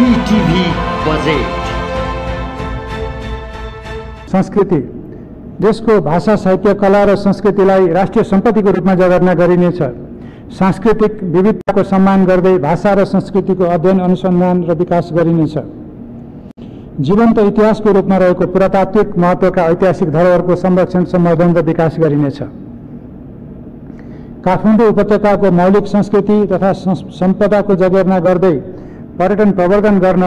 PTV budget. संस्कृति देशको भाषा, साहित्य, कला र संस्कृतिलाई राष्ट्रिय सम्पत्तिको रूपमा जगेर्ना गरिनेछ। सांस्कृतिक विविधताको सम्मान गर्दै भाषा र संस्कृतिको अध्ययन, अनुसन्धान र विकास गरिनेछ। जीवन्त इतिहासको रूपमा रहेको पुरातात्विक महत्त्वका ऐतिहासिक धरोहरको संरक्षण, सम्वर्धन र विकास गरिनेछ। काठमाडौँ उपत्यकाको मौलिक संस्कृति तथा सम्पदाको जगेर्ना गर्दै पर्यटन प्रवर्धन गर्न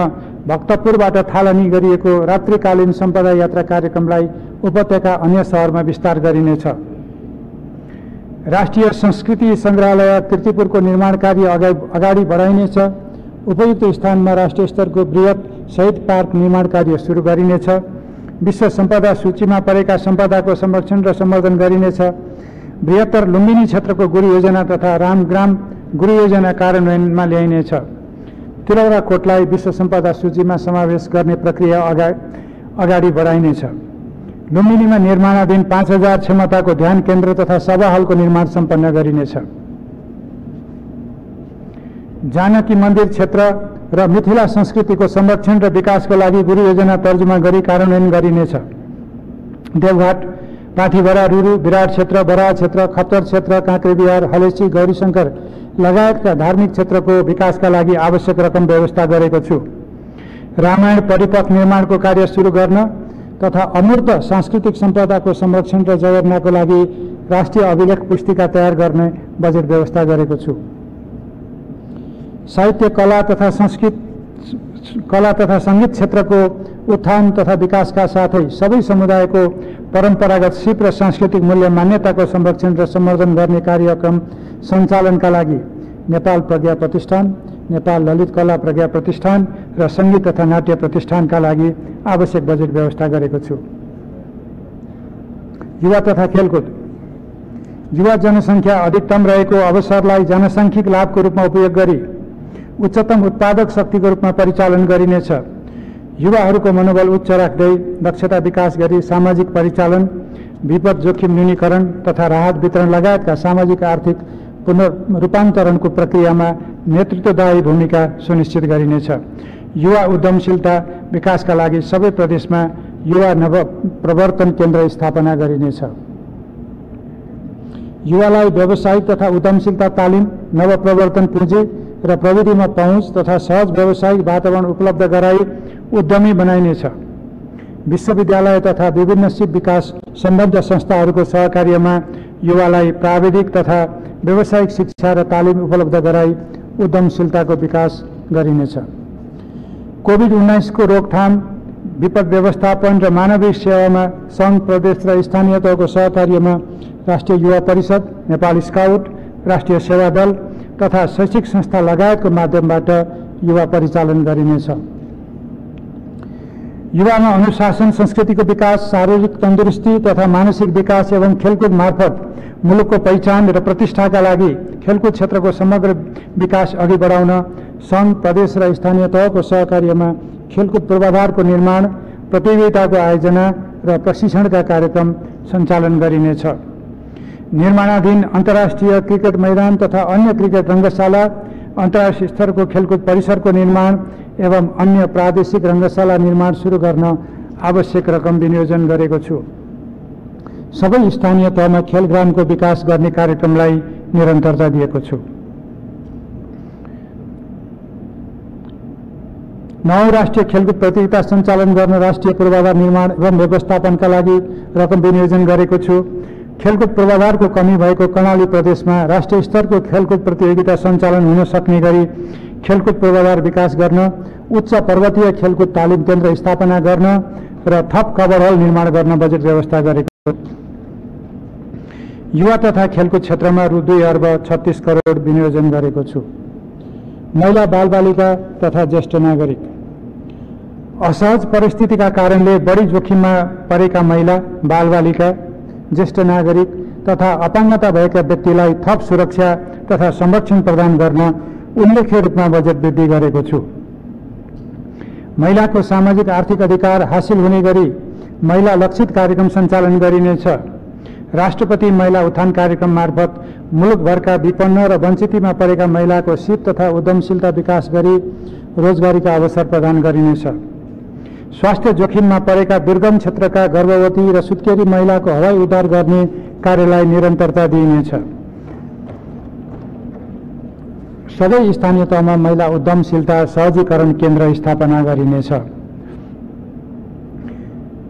भक्तपुरबाट थालनी गरिएको रात्रिकालीन सम्पदा यात्रा कार्यक्रमलाई उपत्यका अन्य शहरमा विस्तार गरिनेछ। राष्ट्रिय संस्कृति संग्रहालय कीर्तिपुरको निर्माण कार्य अगाडि बढाइनेछ। उपयुक्त स्थानमा राष्ट्रिय स्तरको बृहत शहीद पार्क निर्माण कार्य सुरु गरिनेछ। विश्व सम्पदा सूचीमा परेका सम्पदाको संरक्षण र सम्वर्धन गरिनेछ। बृहत्तर लुम्बिनी क्षेत्रको गुरु योजना तथा रामग्राम गुरु योजना कार्यान्वयनमा ल्याइनेछ। तिलौरा कोटलाई विश्व सम्पदा सूचीमा समावेश गर्ने प्रक्रिया अगाडि बढाइनेछ। लुम्बिनीमा निर्माणाधीन 5000 क्षमताको ध्यान केन्द्र तथा सभा हलको निर्माण सम्पन्न गरिनेछ। जानकी मन्दिर क्षेत्र र मिथिला संस्कृतिको संरक्षण र विकासको लागि गुरु योजना तर्जुमा गरी कार्यान्वयन गरिनेछ। देवघाट, पाठीभरा, रुरु, विराट क्षेत्र, बराह क्षेत्र, खप्तर क्षेत्र, काँक्रेबिहार, हलेसी, गौरीशंकर लगायतका धार्मिक क्षेत्रको विकासका लागि आवश्यक रकम व्यवस्था गरेको छु। रामायण परिपथ निर्माणको कार्य सुरु गर्न तथा अमूर्त सांस्कृतिक सम्पदाको संरक्षण र जगेर्नाको लागि राष्ट्रिय अभिलेख पुस्तिका तयार गर्ने बजेट व्यवस्था गरेको छु। साहित्य, कला तथा संगीत क्षेत्रको उत्थान तथा विकासका साथै सबै समुदायको परम्परागत सिप र सांस्कृतिक मूल्य मान्यताको संरक्षण र सम्वर्धन गर्ने कार्यक्रम सञ्चालनका लागि नेपाल प्रज्ञा प्रतिष्ठान, नेपाल ललित कला प्रज्ञा प्रतिष्ठान र संगीत तथा नाट्य प्रतिष्ठानका लागि आवश्यक बजेट व्यवस्था गरेको छु। युवा तथा खेलकुद युवा जनसङ्ख्या अधिकतम रहेको अवसरलाई जनसाङ्ख्यिक लाभको रूपमा उपयोग गरी उच्चतम उत्पादक शक्तिको रूपमा परिचालन गरिनेछ। युवाहरूको मनोबल उच्च राख्दै दक्षता विकास गरी सामाजिक परिचालन, विपद जोखिम न्यूनीकरण तथा राहत वितरण लगायतका सामाजिक आर्थिक पुनर्रूपान्तरणको प्रक्रियामा नेतृत्वदायी भूमिका सुनिश्चित गरिनेछ। युवा उद्यमशीलता विकासका लागि सबै प्रदेशमा युवा नव प्रवर्तन केन्द्र स्थापना गरिनेछ। युवालाई व्यावसायिक तथा उद्यमशीलता तालिम, नव प्रवर्तन पुँजी र प्रविधिमा पहुँच तथा सहज व्यावसायिक वातावरण उपलब्ध गराई उद्यमी बनाइनेछ। विश्वविद्यालय तथा विभिन्न सिप विकास सम्बद्ध संस्थाहरूको सहकार्यमा युवालाई प्राविधिक तथा व्यावसायिक शिक्षा र तालिम उपलब्ध गराई उद्यमशीलताको विकास गरिनेछ। कोभिड-19 को रोकथाम, विपद व्यवस्थापन र मानवीय सेवामा सङ्घ, प्रदेश र स्थानीय तहको सहकार्यमा राष्ट्रिय युवा परिषद, नेपाल स्काउट, राष्ट्रिय सेवा दल तथा शैक्षिक संस्था लगायतको माध्यमबाट युवा परिचालन गरिनेछ। युवामा अनुशासन, संस्कृतिको विकास, शारीरिक तन्दुरुस्ती तथा मानसिक विकास एवं खेलकुद मार्फत मुलुकको पहिचान र प्रतिष्ठाका लागि खेलकुद क्षेत्रको समग्र विकास अघि बढाउन सङ्घ, प्रदेश र स्थानीय तहको सहकार्यमा खेलकुद पूर्वाधारको निर्माण, प्रतियोगिताको आयोजना र प्रशिक्षणका कार्यक्रम सञ्चालन गरिनेछ। निर्माणाधीन अन्तर्राष्ट्रिय क्रिकेट मैदान तथा अन्य क्रिकेट रङ्गशाला, अन्तर्राष्ट्रिय स्तरको खेलकुद परिसरको निर्माण एवं अन्य प्रादेशिक रङ्गशाला निर्माण सुरु गर्न आवश्यक रकम विनियोजन गरेको छु। सबै स्थानीय तहमा खेल ग्राउन्डको विकास गर्ने कार्यक्रमलाई निरन्तरता दिएको छु। 9 राष्ट्रिय खेलकुद प्रतियोगिता सञ्चालन गर्न राष्ट्रिय पूर्वाधार निर्माण एवं व्यवस्थापनका लागि रकम विनियोजन गरेको छु। खेलकुद पूर्वाधारको कमी भएको कर्णाली प्रदेशमा राष्ट्रिय स्तरको खेलकुद प्रतियोगिता सञ्चालन हुन सक्ने गरी खेलकुद पूर्वाधार विकास गर्न, उच्च पर्वतीय खेलकुद तालिम केन्द्र स्थापना गर्न र थप कभर हल निर्माण गर्न बजेट व्यवस्था गरेको। युवा तथा खेलकुद क्षेत्रमा रु 2 अर्ब 36 करोड विनियोजन गरेको छु। महिला, बालबालिका तथा ज्येष्ठ नागरिक असहज परिस्थितिका कारणले बढी जोखिममा परेका महिला, बालबालिका, ज्येष्ठ नागरिक तथा अपाङ्गता भएका व्यक्तिलाई थप सुरक्षा तथा संरक्षण प्रदान गर्न उल्लेख्य रूपमा बजेट वृद्धि गरेको छु। महिलाको सामाजिक आर्थिक अधिकार हासिल हुने गरी महिला लक्षित कार्यक्रम सञ्चालन गरिनेछ। राष्ट्रपति महिला उत्थान कार्यक्रम मार्फत मुलुकभरका विपन्न र वञ्चितमा परेका महिलाको सिप तथा उद्यमशीलता विकास गरी रोजगारीका अवसर प्रदान गरिनेछ। स्वास्थ्य जोखिममा परेका दुर्गम क्षेत्रका गर्भवती र सुत्केरी महिलाको हवाई उद्धार गर्ने कार्यलाई निरन्तरता दिइनेछ। सबै स्थानीय तहमा महिला उद्यमशीलता सहजीकरण केन्द्र स्थापना गरिनेछ।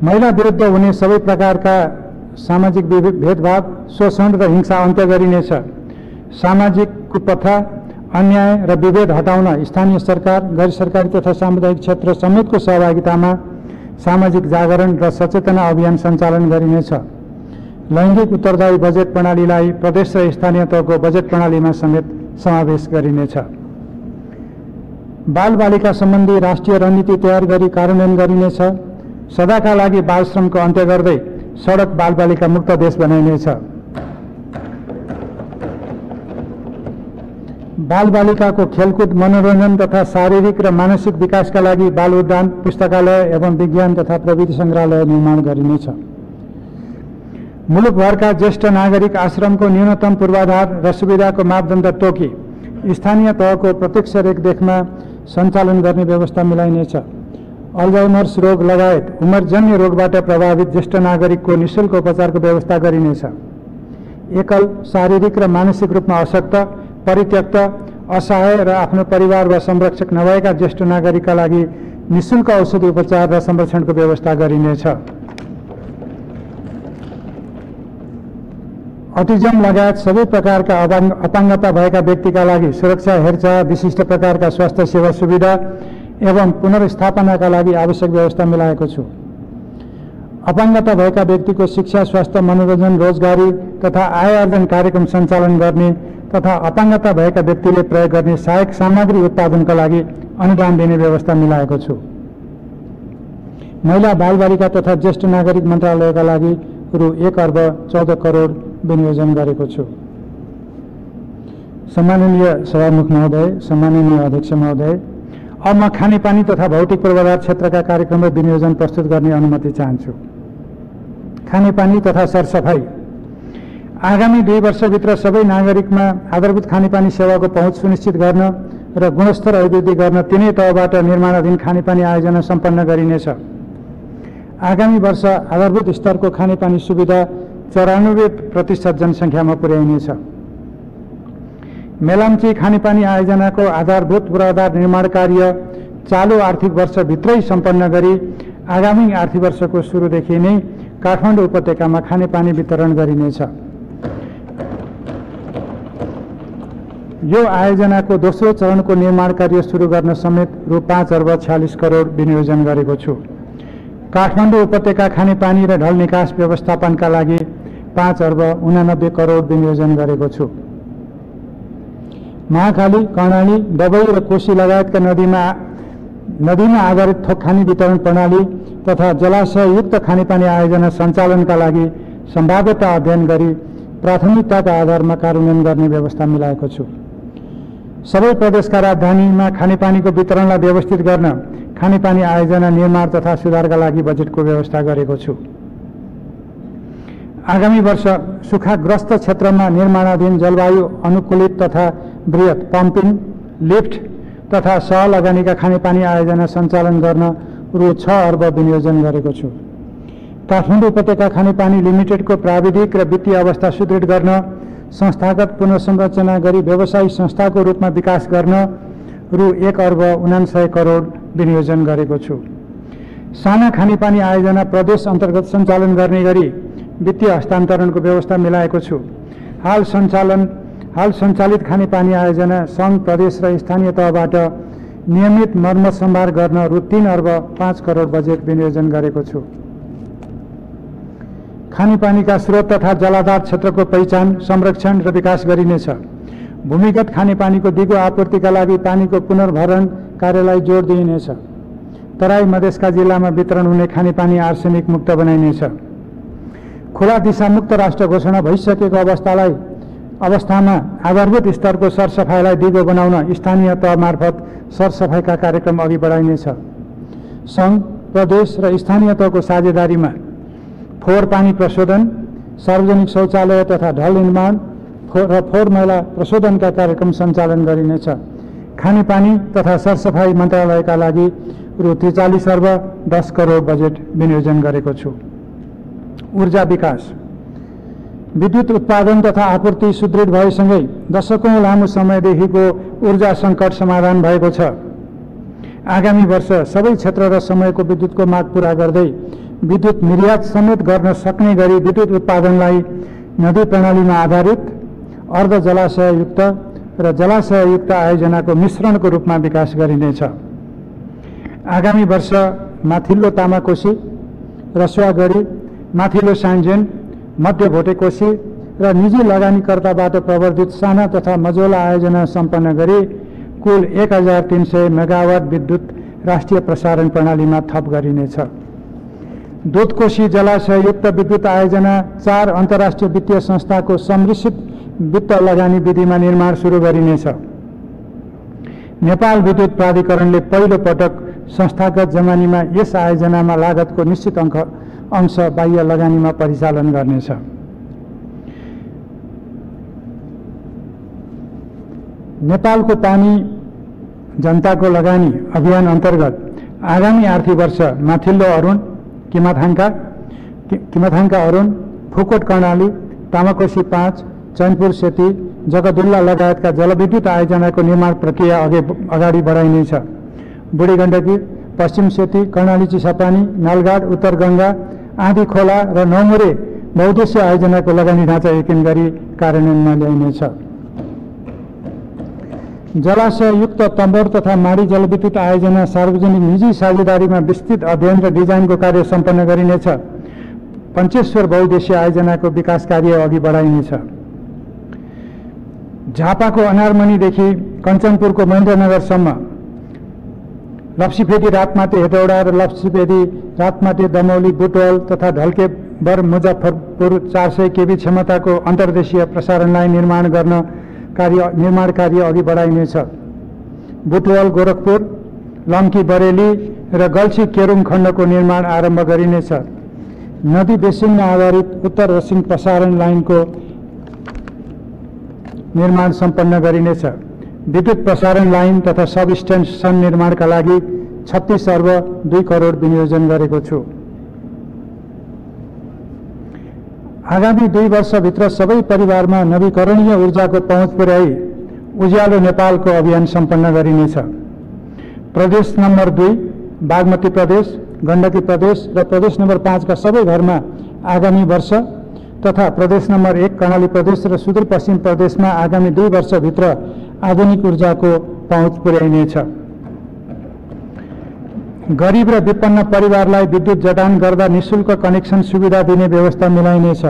महिला विरुद्ध हुने सबै प्रकारका सामाजिक भेदभाव, शोषण र हिंसा अन्त्य गरिनेछ। सामाजिक कुप्रथा, अन्याय र विभेद हटाउन स्थानीय सरकार, गैर सरकारी तथा सामुदायिक क्षेत्र समेतको सहभागितामा सामाजिक जागरण र सचेतना अभियान सञ्चालन गरिनेछ। लैङ्गिक उत्तरदायी बजेट प्रणालीलाई प्रदेश र स्थानीय तहको बजेट प्रणालीमा समेत समावेश गरिनेछ। बालबालिका सम्बन्धी राष्ट्रिय रणनीति तयार गरी कार्यान्वयन गरिनेछ। सदाका लागि बाल श्रमको अन्त्य गर्दै सडक बालबालिका मुक्त देश बनाइनेछ। बालबालिकाको खेलकुद, मनोरञ्जन तथा शारीरिक र मानसिक विकासका लागि बाल उद्यान, पुस्तकालय एवं विज्ञान तथा प्रविधि सङ्ग्रहालय निर्माण गरिनेछ। मुलुकभरका ज्येष्ठ नागरिक आश्रमको न्यूनतम पूर्वाधार र सुविधाको मापदण्ड तोकी स्थानीय तहको प्रत्यक्ष रेखदेखमा सञ्चालन गर्ने व्यवस्था मिलाइनेछ। अल्जाइमर्स रोग लगायत उमेरजन्य रोगबाट प्रभावित ज्येष्ठ नागरिकको निःशुल्क उपचारको व्यवस्था गरिनेछ। एकल, शारीरिक र मानसिक रूपमा अशक्त, परित्यक्त, असहाय र आफ्नो परिवार वा संरक्षक नभएका ज्येष्ठ नागरिकका लागि निःशुल्क औषधि उपचार र संरक्षणको व्यवस्था गरिनेछ। अटिजम लगायत सबै प्रकारका अपाङ्गता भएका व्यक्तिका लागि सुरक्षा, हेरचाह, विशिष्ट प्रकारका स्वास्थ्य सेवा सुविधा एवं पुनर्स्थापनाका लागि आवश्यक व्यवस्था मिलाएको छु। अपाङ्गता भएका व्यक्तिको शिक्षा, स्वास्थ्य, मनोरञ्जन, रोजगारी तथा आय आर्जन कार्यक्रम सञ्चालन गर्ने तथा अपाङ्गता भएका व्यक्तिले प्रयोग गर्ने सहायक सामग्री उत्पादनका लागि अनुदान दिने व्यवस्था मिलाएको छु। महिला, बालबालिका तथा ज्येष्ठ नागरिक मन्त्रालयका लागि रु 1 अर्ब 14 करोड विनियोजन गरेको छु। सम्माननीय सभामुख महोदय, सम्माननीय अध्यक्ष महोदय, अब म खानेपानी तथा भौतिक पूर्वाधार क्षेत्रका कार्यक्रम र विनियोजन प्रस्तुत गर्ने अनुमति चाहन्छु। खानेपानी तथा सरसफाई। आगामी 2 वर्षभित्र सबै नागरिकमा आधारभूत खानेपानी सेवाको पहुँच सुनिश्चित गर्न र गुणस्तर अभिवृद्धि गर्न तिनै तहबाट निर्माणाधीन खानेपानी आयोजना सम्पन्न गरिनेछ। आगामी वर्ष आधारभूत स्तरको खानेपानी सुविधा 94% जनसङ्ख्यामा पुर्याइनेछ। मेलाम्ची खानेपानी आयोजनाको आधारभूत पूर्वाधार निर्माण कार्य चालु आर्थिक वर्षभित्रै सम्पन्न गरी आगामी आर्थिक वर्षको सुरुदेखि नै काठमाडौँ उपत्यकामा खानेपानी वितरण गरिनेछ। यो आयोजनाको दोस्रो चरणको निर्माण कार्य सुरु गर्न समेत रु 5 अर्ब 46 करोड विनियोजन गरेको छु। काठमाडौँ उपत्यका खानेपानी र ढल निकास व्यवस्थापनका लागि 5 अर्ब 89 करोड विनियोजन गरेको छु। महाकाली, कर्णाली, दबई र कोशी लगायतका नदीमा आधारित थोक खानी वितरण प्रणाली तथा जलाशययुक्त खानेपानी आयोजना सञ्चालनका लागि सम्भाव्यता अध्ययन गरी प्राथमिकताका आधारमा कार्यान्वयन गर्ने व्यवस्था मिलाएको छु। सबै प्रदेशका राजधानीमा खानेपानीको वितरणलाई व्यवस्थित गर्न खानेपानी आयोजना निर्माण तथा सुधारका लागि बजेटको व्यवस्था गरेको छु। आगामी वर्ष सुखाग्रस्त क्षेत्रमा निर्माणाधीन जलवायु अनुकूलित तथा बृहत पम्पिङ, लिफ्ट तथा सहलगानीका खानेपानी आयोजना सञ्चालन गर्न रु 6 अर्ब विनियोजन गरेको छु। काठमाडौँ उपत्यका खानेपानी लिमिटेडको प्राविधिक र वित्तीय अवस्था सुदृढ गर्न, संस्थागत पुनर्संरचना गरी व्यवसायिक संस्थाको रूपमा विकास गर्न रु 1 अर्ब 69 करोड विनियोजन गरेको छु। साना खानेपानी आयोजना प्रदेश अन्तर्गत सञ्चालन गर्ने गरी वित्तीय हस्तान्तरणको व्यवस्था मिलाएको छु। हाल सञ्चालित खानेपानी आयोजना सङ्घ, प्रदेश र स्थानीय तहबाट नियमित मर्मत सम्भार गर्न रु 3 अर्ब 5 करोड बजेट विनियोजन गरेको छु। खानेपानीका स्रोत तथा जलाधार क्षेत्रको पहिचान, संरक्षण र विकास गरिनेछ। भूमिगत खानेपानीको दिगो आपूर्तिका लागि पानीको पुनर्भरण कार्यलाई जोड दिइनेछ। तराई मधेसका जिल्लामा वितरण हुने खानेपानी आर्सेनिक मुक्त बनाइनेछ। खुला दिशामुक्त राष्ट्र घोषणा भइसकेको अवस्थामा आधारभूत स्तरको सरसफाइलाई दिगो बनाउन स्थानीय तह मार्फत सरसफाइका कार्यक्रम अघि बढाइनेछ। सङ्घ, प्रदेश र स्थानीय तहको साझेदारीमा फोहोर पानी प्रशोधन, सार्वजनिक शौचालय तथा ढल निर्माण र फोहोर मैला प्रशोधनका कार्यक्रम सञ्चालन गरिनेछ। खानेपानी तथा सरसफाई मन्त्रालयका लागि रु 43 अर्ब 10 करोड बजेट विनियोजन गरेको छु। ऊर्जा विकास। विद्युत उत्पादन तथा आपूर्ति सुदृढ भएसँगै दशकौं लामो समयदेखिको ऊर्जा सङ्कट समाधान भएको छ। आगामी वर्ष सबै क्षेत्र र समयको विद्युतको माग पूरा गर्दै विद्युत निर्यात समेत गर्न सक्ने गरी विद्युत उत्पादनलाई नदी प्रणालीमा आधारित अर्ध जलाशययुक्त र जलाशययुक्त आयोजनाको मिश्रणको रूपमा विकास गरिनेछ। आगामी वर्ष माथिल्लो तामाकोशी, रसुवागढी, माथिल्लो साङ्जेन, मध्य भोटेकोशी र निजी लगानीकर्ताबाट प्रवर्धित साना तथा मझौला आयोजना सम्पन्न गरी कुल 1300 मेगावाट विद्युत राष्ट्रिय प्रसारण प्रणालीमा थप गरिनेछ। दुधकोशी जलाशययुक्त विद्युत आयोजना 4 अन्तर्राष्ट्रिय वित्तीय संस्थाको सम्मिश्रित वित्त लगानी विधिमा निर्माण सुरु गरिनेछ। नेपाल विद्युत प्राधिकरणले पहिलो पटक संस्थागत जमानीमा यस आयोजनामा लागतको निश्चित अंश बाह्य लगानीमा परिचालन गर्नेछ। नेपालको पानी जनताको लगानी अभियान अन्तर्गत आगामी आर्थिक वर्ष माथिल्लो अरुण, किमाथाङका अरुण, फुकोट कर्णाली, तामाकोशी 5, चैनपुर सेती, जगदुल्ला लगायतका जलविद्युत आयोजनाको निर्माण प्रक्रिया अगाडि बढाइनेछ। बुढी गण्डकी, पश्चिम सेती, कर्णाली चिसापानी, नालघाट, उत्तर गंगा, आँधी खोला र नौमुरे बहुद्देश्य आयोजनाको लगानी ढाँचा यकिन गरी कार्यान्वयनमा ल्याइनेछ। जलाशययुक्त तम्बोर तथा माडी जलविद्युत आयोजना सार्वजनिक निजी साझेदारीमा विस्तृत अध्ययन र डिजाइनको कार्य सम्पन्न गरिनेछ। पञ्चेश्वर बहुद्देश्य आयोजनाको विकास कार्य अघि बढाइनेछ। झापाको अनारमणीदेखि कञ्चनपुरको महेन्द्रनगरसम्म, लप्सीफेदी रातमाटे हेटौडा र लप्सीफेदी रातमाटे दमौली बुटवल तथा ढल्के बर मुजफ्फरपुर 400 केबी क्षमताको अन्तर्देशीय प्रसारण लाइन निर्माण कार्य अघि बढाइनेछ। बुटवल गोरखपुर, लम्की बरेली र गल्छी केरुङ खण्डको निर्माण आरम्भ गरिनेछ। नदी बेसिनमा आधारित उत्तर दक्षिण प्रसारण लाइनको निर्माण सम्पन्न गरिनेछ। विद्युत प्रसारण लाइन तथा सब स्टेसन निर्माणका लागि 36 अर्ब 2 करोड विनियोजन गरेको छु। आगामी 2 वर्षभित्र सबै परिवारमा नवीकरणीय ऊर्जाको पहुँच पुर्याई उज्यालो नेपालको अभियान सम्पन्न गरिनेछ। प्रदेश नम्बर 2 बागमती प्रदेश, गण्डकी प्रदेश र प्रदेश नम्बर 5 का सबै घरमा आगामी वर्ष तथा प्रदेश नम्बर 1 कर्णाली प्रदेश र सुदूरपश्चिम प्रदेशमा आगामी 2 वर्षभित्र आधुनिक ऊर्जाको पहुँच पुर्याइनेछ। गरीब र विपन्न परिवारलाई विद्युत जडान गर्दा निःशुल्क कनेक्सन सुविधा दिने व्यवस्था मिलाइनेछ।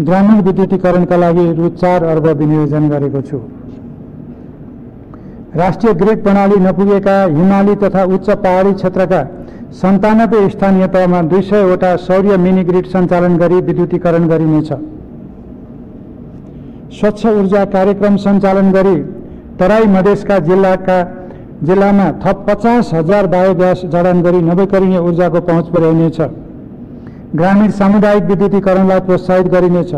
ग्रामीण विद्युतीकरणका लागि रु 4 अर्ब विनियोजन गरेको छु। राष्ट्रिय ग्रिड प्रणाली नपुगेका हिमाली तथा उच्च पहाडी क्षेत्रका 97 स्थानीय तहमा 200 वटा सौर्य मिनी ग्रिड सञ्चालन गरी विद्युतीकरण गरिनेछ। स्वच्छ ऊर्जा कार्यक्रम सञ्चालन गरी तराई मधेसका जिल्लामा थप 50,000 बायोग्यास जडान गरी नवीकरणीय ऊर्जाको पहुँच पुर्याइनेछ। ग्रामीण सामुदायिक विद्युतीकरणलाई प्रोत्साहित गरिनेछ।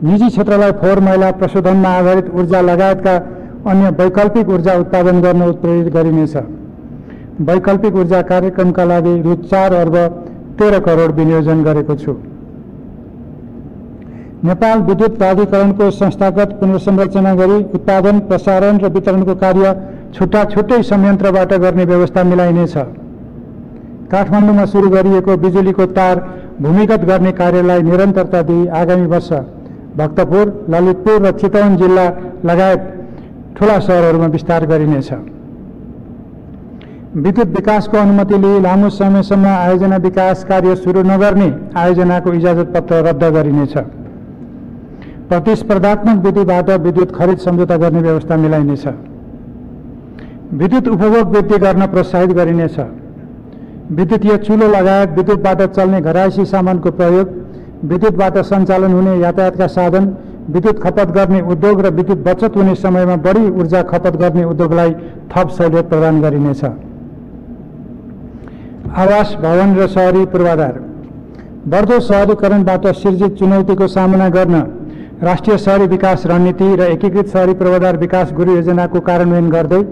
निजी क्षेत्रलाई फोहोर मैला प्रशोधनमा आधारित ऊर्जा लगायतका अन्य वैकल्पिक ऊर्जा उत्पादन गर्न उत्प्रेरित गरिनेछ। वैकल्पिक ऊर्जा कार्यक्रमका लागि रु 4 अर्ब 13 करोड विनियोजन गरेको छु। नेपाल विद्युत प्राधिकरणको संस्थागत पुनर्संरचना गरी उत्पादन, प्रसारण र वितरणको कार्य छुट्टै संयन्त्रबाट गर्ने व्यवस्था मिलाइनेछ। काठमाडौँमा सुरु गरिएको बिजुलीको तार भूमिगत गर्ने कार्यलाई निरन्तरता दिई आगामी वर्ष भक्तपुर, ललितपुर र चितवन जिल्ला लगायत ठूला शहरहरूमा विस्तार गरिनेछ। विद्युत विकासको अनुमति लिई लामो समयसम्म आयोजना विकास कार्य सुरु नगर्ने आयोजनाको इजाजत पत्र रद्द गरिनेछ। प्रतिस्पर्धात्मक विधिबाट विद्युत खरिद सम्झौता गर्ने व्यवस्था मिलाइनेछ। विद्युत उपभोग वृद्धि गर्न प्रोत्साहित गरिनेछ। विद्युतीय चुलो लगायत विद्युतबाट चल्ने घरायसी सामानको प्रयोग, विद्युतबाट सञ्चालन हुने यातायातका साधन, विद्युत खपत गर्ने उद्योग र विद्युत बचत हुने समयमा बढी ऊर्जा खपत गर्ने उद्योगलाई थप सहुलियत प्रदान गरिनेछ। आवास, भवन र शहरी पूर्वाधार। बढ्दो शहरीकरणबाट सिर्जित चुनौतीको सामना गर्न राष्ट्रिय शहरी विकास रणनीति र एकीकृत शहरी पूर्वाधार विकास गुरु योजनाको कार्यान्वयन गर्दै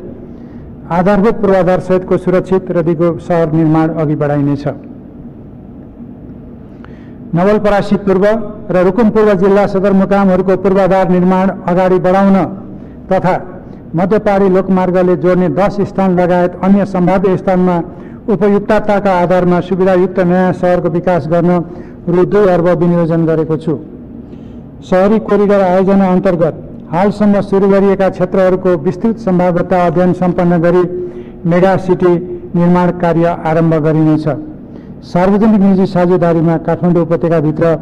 आधारभूत पूर्वाधार सहितको सुरक्षित र दिगो शहर निर्माण अघि बढाइनेछ। नवलपरासी पूर्व र रुकुम पूर्व जिल्ला सदरमुकामहरूको पूर्वाधार निर्माण अगाडि बढाउन तथा मध्य पहाडी लोकमार्गले जोड्ने 10 स्थान लगायत अन्य सम्भाव्य स्थानमा उपयुक्तताका आधारमा सुविधायुक्त नयाँ शहरको विकास गर्न रु 2 अर्ब विनियोजन गरेको छु। शहरी कोरिडोर आयोजना अन्तर्गत हालसम्म सुरु गरिएका क्षेत्रहरूको विस्तृत सम्भाव्यता अध्ययन सम्पन्न गरी मेगा सिटी निर्माण कार्य आरम्भ गरिनेछ। सार्वजनिक निजी साझेदारीमा काठमाडौँ उपत्यकाभित्र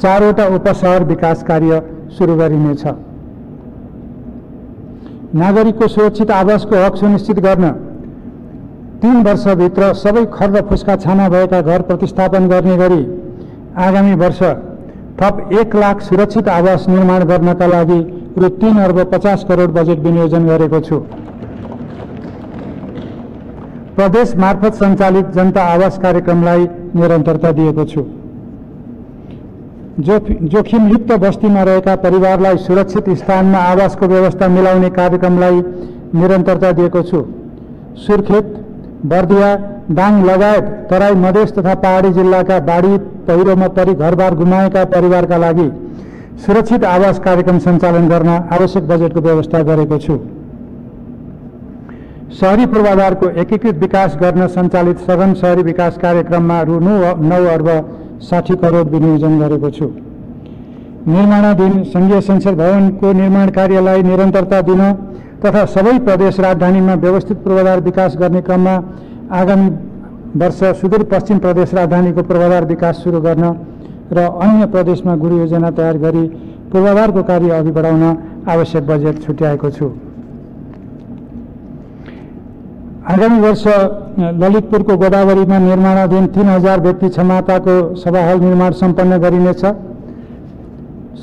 4वटा उपशहर विकास कार्य सुरु गरिनेछ। नागरिकको सुरक्षित आवासको हक सुनिश्चित गर्न 3 वर्षभित्र सबै खर र फुस्का छाना भएका घर प्रतिस्थापन गर्ने गरी आगामी वर्ष थप 1 लाख सुरक्षित आवास निर्माण गर्नका लागि रु 3 अर्ब 50 करोड बजेट विनियोजन गरेको छु। प्रदेश मार्फत सञ्चालित जनता आवास कार्यक्रमलाई निरन्तरता दिएको छु। जोखिमयुक्त बस्तीमा रहेका परिवारलाई सुरक्षित स्थानमा आवासको व्यवस्था मिलाउने कार्यक्रमलाई निरन्तरता दिएको छु। सुर्खेत, बर्दिया, दाङ लगायत तराई मधेस तथा पहाडी जिल्लाका बाढी पहिरोमा परि घरबार गुमाएका परिवारका लागि सुरक्षित आवास कार्यक्रम सञ्चालन गर्न आवश्यक बजेटको व्यवस्था गरेको छु। शहरी पूर्वाधारको एकीकृत विकास गर्न सञ्चालित सघन शहरी विकास कार्यक्रममा रु 9 अर्ब 60 करोड विनियोजन गरेको छु। निर्माणाधीन संघीय संसद भवनको निर्माण कार्यलाई निरन्तरता दिन तथा सबै प्रदेश राजधानीमा व्यवस्थित पूर्वाधार विकास गर्ने क्रममा आगामी वर्ष सुदूरपश्चिम प्रदेश राजधानीको पूर्वाधार विकास सुरु गर्न र अन्य प्रदेशमा गुरु योजना तयार गरी पूर्वाधारको कार्य अघि बढाउन आवश्यक बजेट छुट्याएको छु। आगामी वर्ष ललितपुरको गोदावरीमा निर्माणाधीन 3000 व्यक्ति क्षमताको सभा हल निर्माण सम्पन्न गरिनेछ।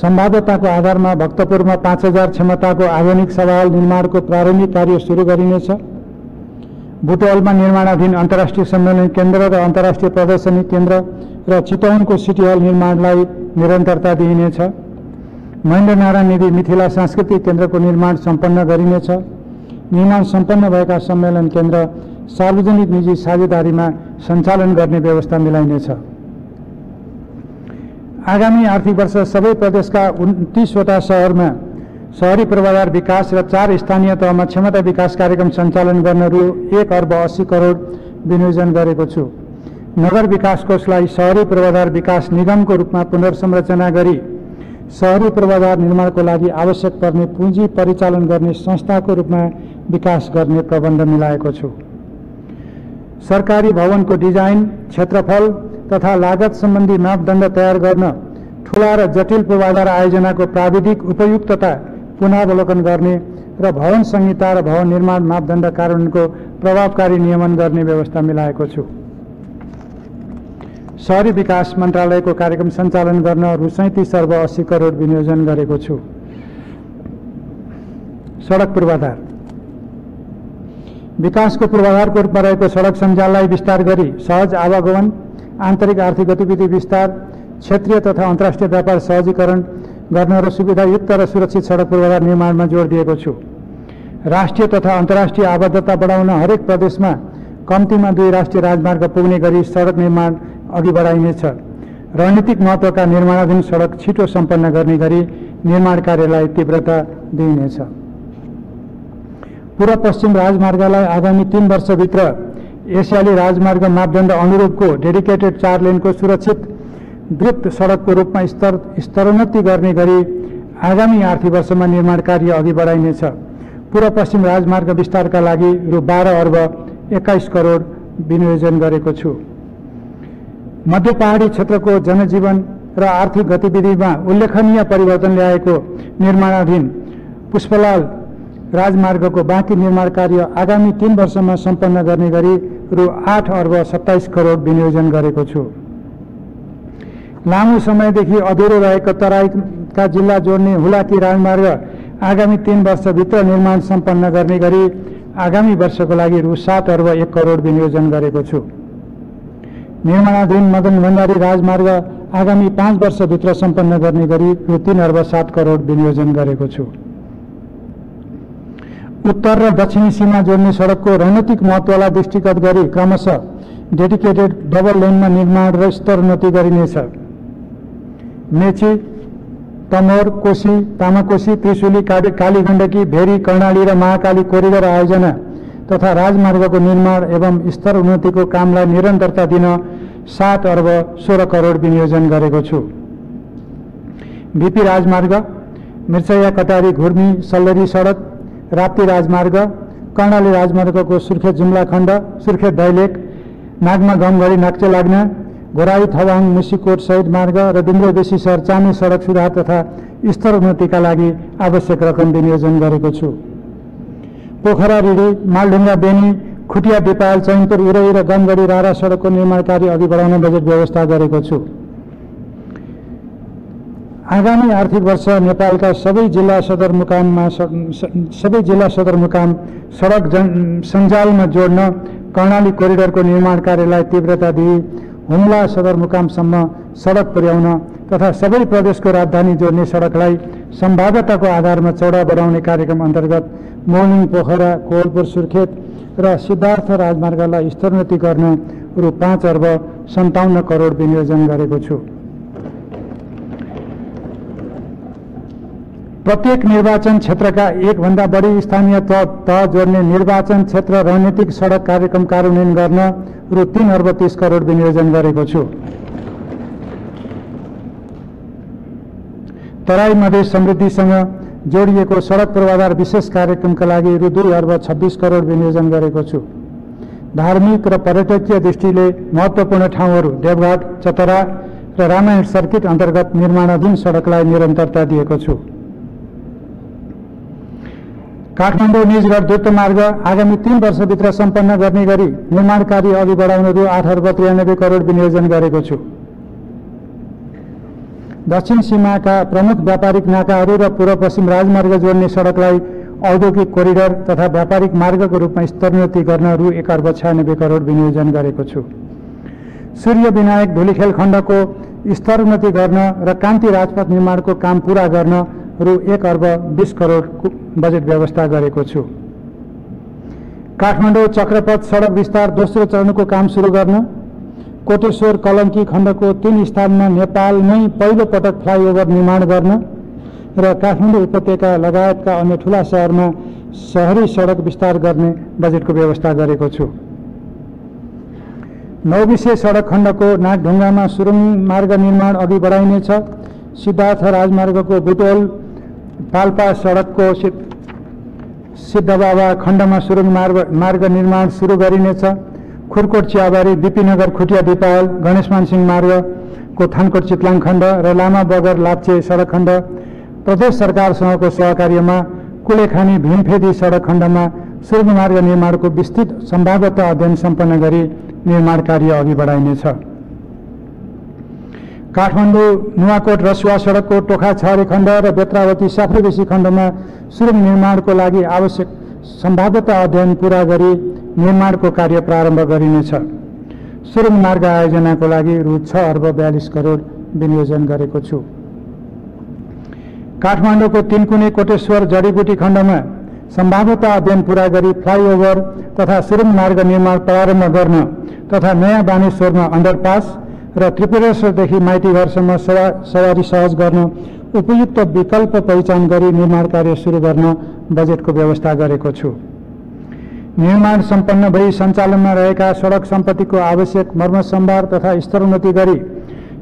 सम्भाव्यताको आधारमा भक्तपुरमा 5000 क्षमताको आधुनिक सभा हल निर्माणको प्रारम्भिक कार्य सुरु गरिनेछ। बुटवलमा निर्माणाधीन अन्तर्राष्ट्रिय सम्मेलन केन्द्र र अन्तर्राष्ट्रिय प्रदर्शनी केन्द्र र चितवनको सिटी हल निर्माणलाई निरन्तरता दिइनेछ। महेन्द्रनारायण निधि मिथिला सांस्कृतिक केन्द्रको निर्माण सम्पन्न गरिनेछ। निर्माण सम्पन्न भएका सम्मेलन केन्द्र सार्वजनिक निजी साझेदारीमा सञ्चालन गर्ने व्यवस्था मिलाइनेछ। आगामी आर्थिक वर्ष सबै प्रदेशका 29वटा शहरमा शहरी पूर्वाधार विकास र 4 स्थानीय तहमा क्षमता विकास कार्यक्रम सञ्चालन गर्न रु 1 अर्ब 80 करोड विनियोजन गरेको छु। नगर विकास कोषलाई शहरी पूर्वाधार विकास निगमको रूपमा पुनर्संरचना गरी शहरी पूर्वाधार निर्माणको लागि आवश्यक पर्ने पुँजी परिचालन गर्ने संस्थाको रूपमा विकास गर्ने प्रबन्ध मिलाएको छु। सरकारी भवनको डिजाइन, क्षेत्रफल तथा लागत सम्बन्धी मापदण्ड तयार गर्न ठूला र जटिल पूर्वाधार आयोजनाको प्राविधिक उपयुक्तता पुनरावलोकन गर्ने र भवन संहिता र भवन निर्माण मापदण्ड कार्यान्वयनको प्रभावकारी नियमन गर्ने व्यवस्था मिलाएको छु। शहरी विकास मन्त्रालयको कार्यक्रम सञ्चालन गर्न रु 37 अर्ब 80 करोड विनियोजन गरेको छु। सडक पूर्वाधार विकासको पूर्वाधारको रूपमा रहेको सडक सञ्जाललाई विस्तार गरी सहज आवागमन, आन्तरिक आर्थिक गतिविधि विस्तार, क्षेत्रीय तथा अन्तर्राष्ट्रिय व्यापार सहजीकरण गर्न र सुविधायुक्त र सुरक्षित सडक पूर्वाधार निर्माणमा जोड दिएको छु। राष्ट्रिय तथा अन्तर्राष्ट्रिय आबद्धता बढाउन हरेक प्रदेशमा कम्तीमा 2 राष्ट्रिय राजमार्ग पुग्ने गरी सडक निर्माण अघि बढाइनेछ। रणनीतिक महत्त्वका निर्माणाधीन सडक छिटो सम्पन्न गर्ने गरी निर्माण कार्यलाई तीव्रता दिइनेछ। पूर्व पश्चिम राजमार्गलाई आगामी 3 वर्षभित्र एसियाली राजमार्ग मापदण्ड अनुरूपको डेडिकेटेड 4 लेनको सुरक्षित द्रुत सडकको रूपमा स्तरोन्नति गर्ने गरी आगामी आर्थिक वर्षमा निर्माण कार्य अघि बढाइनेछ। पूर्व पश्चिम राजमार्ग विस्तारका लागि रु 12 अर्ब 21 करोड विनियोजन गरेको छु। मध्य पहाडी क्षेत्रको जनजीवन र आर्थिक गतिविधिमा उल्लेखनीय परिवर्तन ल्याएको निर्माणाधीन पुष्पलाल राजमार्गको बाँकी निर्माण कार्य आगामी 3 वर्षमा सम्पन्न गर्ने गरी रु 8 अर्ब 27 करोड विनियोजन गरेको छु। लामो समयदेखि अधुरो रहेको तराईका जिल्ला जोड्ने हुलाकी राजमार्ग आगामी 3 वर्षभित्र निर्माण सम्पन्न गर्ने गरी आगामी वर्षको लागि रु 7 अर्ब 1 करोड विनियोजन गरेको छु। निर्माणाधीन मदन भण्डारी राजमार्ग आगामी 5 वर्षभित्र सम्पन्न गर्ने गरी रु 3 अर्ब 7 करोड विनियोजन गरेको छु। उत्तर र दक्षिणी सीमा जोड्ने सडकको रणनीतिक महत्त्वलाई दृष्टिगत गरी क्रमशः डेडिकेटेड डबल लेनमा निर्माण र स्तरोन्नति गरिनेछ। मेची, तमोर, कोशी, तामाकोशी, त्रिशुली, कालीगण्डकी, भेरी, कर्णाली र महाकाली कोरिडोर आयोजना तथा राजमार्गको निर्माण एवं स्तर उन्नतिको कामलाई निरन्तरता दिन 7 अर्ब 16 करोड विनियोजन गरेको छु। बीपी राजमार्ग, मिर्चैया कटारी घुर्मी सल्लरी सडक, राप्ती राजमार्ग, कर्णाली राजमार्गको सुर्खेत जुम्ला खण्ड, सुर्खेत दैलेख, नागमा गमगढी नाक्चे लाग्ना, घोराई थवाङ मुसिकोट सहित मार्ग र दुम्रो बेसी सहर चामी सडक सुधार तथा स्तर उन्नतिका लागि आवश्यक रकम विनियोजन गरेको छु। पोखरा रिडी, मालढुङ्गा बेनी, खुटिया दिपाल, चैनपुर उरई र गमगढी रारा सडकको निर्माण कार्य अघि बढाउन बजेट व्यवस्था गरेको छु। आगामी आर्थिक वर्ष नेपालका सबै जिल्ला सदरमुकाम सडक सञ्जालमा जोड्न कर्णाली कोरिडोरको निर्माण कार्यलाई तीव्रता दिई हुम्ला सदरमुकामसम्म सडक पुर्याउन तथा सबै प्रदेशको राजधानी जोड्ने सडकलाई सम्भाव्यताको आधारमा चौडा बनाउने कार्यक्रम अन्तर्गत मोर्निङ, पोखरा, कोवलपुर, सुर्खेत र सिद्धार्थ राजमार्गलाई स्तरोन्नति गर्न रु 5 अर्ब 57 करोड विनियोजन गरेको छु। प्रत्येक निर्वाचन क्षेत्रका एकभन्दा बढी स्थानीय तह जोड्ने निर्वाचन क्षेत्र रणनीतिक सडक कार्यक्रम कार्यान्वयन गर्न रु 3 अर्ब 30 करोड विनियोजन गरेको छु। तराई मधेस समृद्धिसँग जोडिएको सडक पूर्वाधार विशेष कार्यक्रमका लागि रु 2 अर्ब 26 करोड विनियोजन गरेको छु। धार्मिक र पर्यटकीय दृष्टिले महत्त्वपूर्ण ठाउँहरू देवघाट, चतरा र रामायण सर्किट अन्तर्गत निर्माणाधीन सडकलाई निरन्तरता दिएको छु। काठमाडौँ निजगढ द्रुत मार्ग आगामी 3 वर्षभित्र सम्पन्न गर्ने गरी निर्माण कार्य अघि बढाउन रु 8 अर्ब 93 करोड विनियोजन गरेको छु। दक्षिण सीमाका प्रमुख व्यापारिक नाकाहरू र पूर्व पश्चिम राजमार्ग जोड्ने सडकलाई औद्योगिक कोरिडोर तथा व्यापारिक मार्गको रूपमा स्तरोन्नति गर्न रु 1 अर्ब 96 करोड विनियोजन गरेको छु। सूर्य विनायक धुलीखेल खण्डको स्तरोन्नति गर्न र कान्ति राजपथ निर्माणको काम पूरा गर्न रु 1 अर्ब 20 करोड बजेट व्यवस्था गरेको छु। काठमाडौँ चक्रपथ सडक विस्तार दोस्रो चरणको काम सुरु गर्न, कोटेश्वर कलङ्की खण्डको 3 स्थानमा नेपालमै पहिलो पटक फ्लाइओभर निर्माण गर्न र काठमाडौँ उपत्यका लगायतका अन्य ठूला शहरमा शहरी सडक विस्तार गर्ने बजेटको व्यवस्था गरेको छु। नौबिसे सडक खण्डको नागढुङ्गामा सुरुङ मार्ग निर्माण अघि बढाइनेछ। सिद्धार्थ राजमार्गको बुटोल पाल्पा सडकको सिद्धबाबा खण्डमा सुरुङ मार्ग निर्माण सुरु गरिनेछ। खुरकोट चियाबारी, बिपीनगर खुटिया दिपावल, गणेशमान सिंह मार्गको थानकोट चितलाङ खण्ड र लामा बगर लाप्चे सडक खण्ड प्रदेश सरकारसँगको सहकार्यमा कुलेखानी भीमफेदी सडक खण्डमा सुरुङ मार्ग निर्माणको विस्तृत सम्भाव्यता अध्ययन सम्पन्न गरी निर्माण कार्य अघि बढाइनेछ। काठमाडौँ नुवाकोट रसुवा सडकको टोखा छहरी खण्ड र बेत्रावती साफ्रेबेसी खण्डमा सुरुङ निर्माणको लागि आवश्यक सम्भाव्यता अध्ययन पूरा गरी निर्माणको कार्य प्रारम्भ गरिनेछ। सुरुङ मार्ग आयोजनाको लागि रु 6 अर्ब 42 करोड विनियोजन गरेको छु। काठमाडौँको तीनकुने कोटेश्वर जडीबुटी खण्डमा सम्भाव्यता अध्ययन पूरा गरी फ्लाइओभर तथा सुरुङ मार्ग निर्माण प्रारम्भ गर्न तथा नयाँ बानेश्वरमा अण्डरपास र त्रिपुरेश्वरदेखि माइतीघरसम्म सवारी सहज गर्न उपयुक्त विकल्प पहिचान गरी निर्माण कार्य सुरु गर्न बजेटको व्यवस्था गरेको छु। निर्माण सम्पन्न भई सञ्चालनमा रहेका सडक सम्पत्तिको आवश्यक मर्मत सम्भार तथा स्तरोन्नति गरी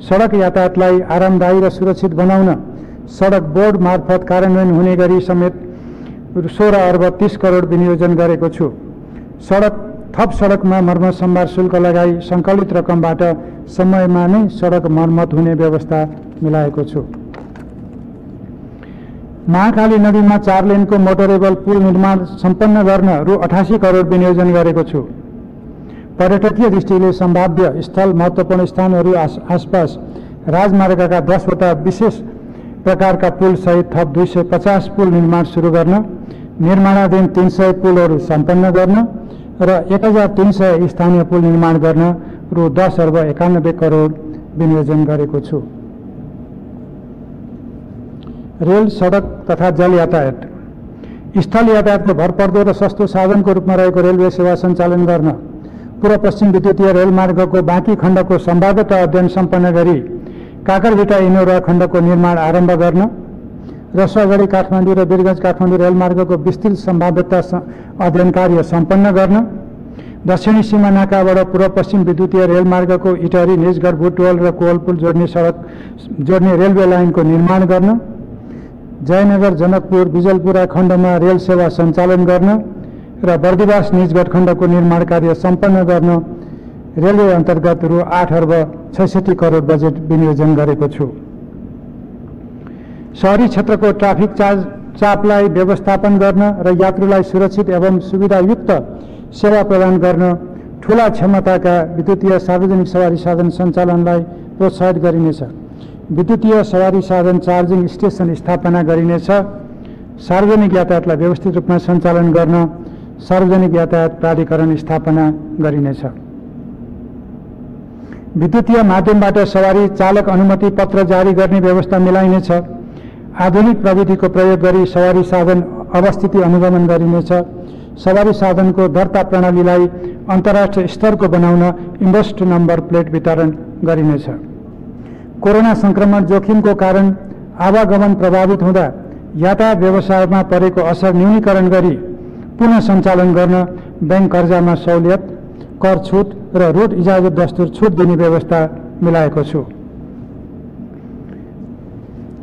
सडक यातायातलाई आरामदायी र सुरक्षित बनाउन सडक बोर्ड मार्फत कार्यान्वयन हुने गरी समेत 16 अर्ब 30 करोड विनियोजन गरेको छु। थप सडकमा मर्मत सम्भार शुल्क लगाई सङ्कलित रकमबाट समयमा नै सडक मर्मत हुने व्यवस्था मिलाएको छु। महाकाली नदीमा 4 लेनको मोटरेबल पुल निर्माण सम्पन्न गर्न रु 88 करोड विनियोजन गरेको छु। पर्यटकीय दृष्टिले सम्भाव्य स्थल महत्त्वपूर्ण स्थानहरू आसपास राजमार्गका 10 वटा विशेष प्रकारका पुल सहित थप 250 पुल निर्माण सुरु गर्न, निर्माणाधीन 300 पुलहरू सम्पन्न गर्न र 1300 स्थानीय पुल निर्माण गर्न रु 10 अर्ब 91 करोड विनियोजन गरेको छु। रेल, सडक तथा जल यातायात। स्थल यातायातको भरपर्दो र सस्तो साधनको रूपमा रहेको रेलवे सेवा सञ्चालन गर्न पूर्व पश्चिम विद्युतीय रेलमार्गको बाँकी खण्डको सम्भाव्यता अध्ययन सम्पन्न गरी काकरभिटा इनौरा खण्डको निर्माण आरम्भ गर्न, रसुवागढी काठमाडौँ र वीरगञ्ज काठमाडौँ रेलमार्गको विस्तृत सम्भाव्यता अध्ययन कार्य सम्पन्न गर्न, दक्षिणी सीमा नाकाबाट पूर्व पश्चिम विद्युतीय रेलमार्गको इटहरी, निजगढ, बुटवल र कोवलपुर जोड्ने रेलवे लाइनको निर्माण गर्न, जयनगर, जनकपुर, बिजलपुरा खण्डमा रेल सेवा सञ्चालन गर्न र बर्दिवास निजगढ खण्डको निर्माण कार्य सम्पन्न गर्न रेलवे अन्तर्गत रु 8 अर्ब 66 करोड बजेट विनियोजन गरेको छु। शहरी क्षेत्रको ट्राफिक चापलाई व्यवस्थापन गर्न र यात्रुलाई सुरक्षित एवं सुविधायुक्त सेवा प्रदान गर्न ठूला क्षमताका विद्युतीय सार्वजनिक सवारी साधन सञ्चालनलाई प्रोत्साहित गरिनेछ। विद्युतीय सवारी साधन चार्जिङ स्टेसन स्थापना गरिनेछ। सार्वजनिक यातायातलाई व्यवस्थित रूपमा सञ्चालन गर्न सार्वजनिक यातायात प्राधिकरण स्थापना गरिनेछ। विद्युतीय माध्यमबाट सवारी चालक अनुमति पत्र जारी गर्ने व्यवस्था मिलाइनेछ। आधुनिक प्रविधिको प्रयोग गरी सवारी साधन अवस्थिति अनुगमन गरिनेछ। सवारी साधनको दर्ता प्रणालीलाई अन्तर्राष्ट्रिय स्तरको बनाउन इन्डस्ट नम्बर प्लेट वितरण गरिनेछ। कोरोना संक्रमण जोखिमको कारण आवागमन प्रभावित हुँदा यातायात व्यवसायमा परेको असर न्यूनीकरण गरी पुनः सञ्चालन गर्न बैंक कर्जामा सहुलियत, कर छुट र रोड इजाजत दस्तुर छुट दिने व्यवस्था मिलाएको छु।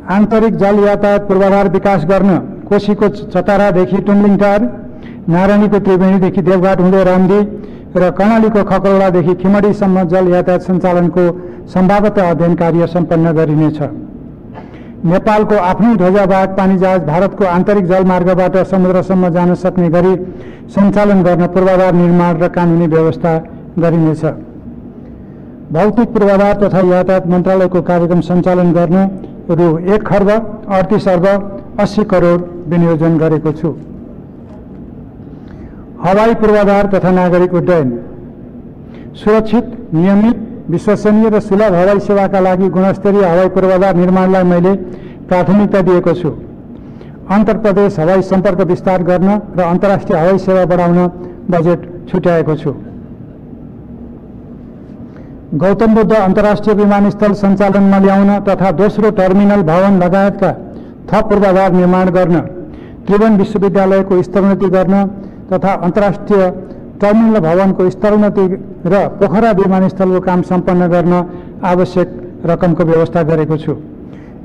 आन्तरिक जल यातायात पूर्वाधार विकास गर्न कोशीको चतारादेखि टुम्लिङटार, नारायणीको त्रिवेणीदेखि देवघाट हुँदै रामदी र कर्णालीको खकौडादेखि खिमडीसम्म जल यातायात सञ्चालनको सम्भाव्यता अध्ययन कार्य सम्पन्न गरिनेछ। नेपालको आफ्नै ध्वजावाहक पानीजहाज भारतको आन्तरिक जलमार्गबाट समुद्रसम्म जान सक्ने गरी सञ्चालन गर्न पूर्वाधार निर्माण र कानुनी व्यवस्था गरिनेछ। भौतिक पूर्वाधार तथा यातायात मन्त्रालयको कार्यक्रम सञ्चालन गर्न रु 1 खर्ब 38 अर्ब 80 करोड विनियोजन गरेको छु। हवाई पूर्वाधार तथा नागरिक उड्डयन। सुरक्षित, नियमित, विश्वसनीय र सुलभ हवाई सेवाका लागि गुणस्तरीय हवाई पूर्वाधार निर्माणलाई मैले प्राथमिकता दिएको छु। अन्तर्प्रदेश हवाई सम्पर्क विस्तार गर्न र अन्तर्राष्ट्रिय हवाई सेवा बढाउन बजेट छुट्याएको छु। गौतम बुद्ध अन्तर्राष्ट्रिय विमानस्थल सञ्चालनमा ल्याउन तथा दोस्रो टर्मिनल भवन लगायतका थप पूर्वाधार निर्माण गर्न, त्रिभुवन विश्वविद्यालयको स्तरोन्नति गर्न तथा अन्तर्राष्ट्रिय टर्मिनल भवनको स्तरोन्नति र पोखरा विमानस्थलको काम सम्पन्न गर्न आवश्यक रकमको व्यवस्था गरेको छु।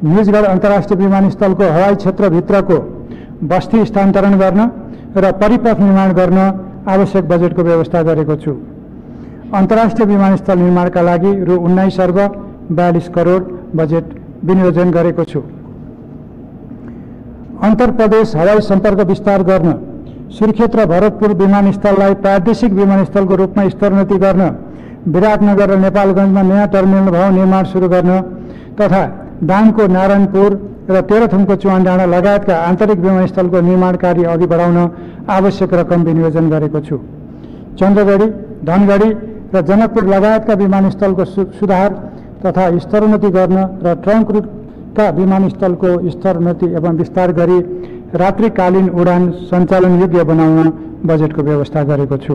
निजगढ अन्तर्राष्ट्रिय विमानस्थलको हवाई क्षेत्रभित्रको बस्ती स्थानान्तरण गर्न र परिपथ निर्माण गर्न आवश्यक बजेटको व्यवस्था गरेको छु। अन्तर्राष्ट्रिय विमानस्थल निर्माणका लागि रु 19 अर्ब 42 करोड बजेट विनियोजन गरेको छु। अन्तर्प्रदेश हवाई सम्पर्क विस्तार गर्न, सुर्खेत र भरतपुर विमानस्थललाई प्रादेशिक विमानस्थलको रूपमा स्तरोन्नति गर्न, विराटनगर र नेपालगञ्जमा नयाँ टर्मिनल भवन निर्माण सुरु गर्न तथा दाङको नारायणपुर र तेह्रथुमको चुवानडाँडा लगायतका आन्तरिक विमानस्थलको निर्माण कार्य अघि बढाउन आवश्यक रकम विनियोजन गरेको छु। चन्द्रगढी, धनगढी र जनकपुर लगायतका विमानस्थलको सुधार तथा स्तरोन्नति गर्न र ट्रङ्क रूटका विमानस्थलको स्तरोन्नति एवं विस्तार गरी रात्रिकालीन उडान सञ्चालन योग्य बनाउन बजेटको व्यवस्था गरेको छु।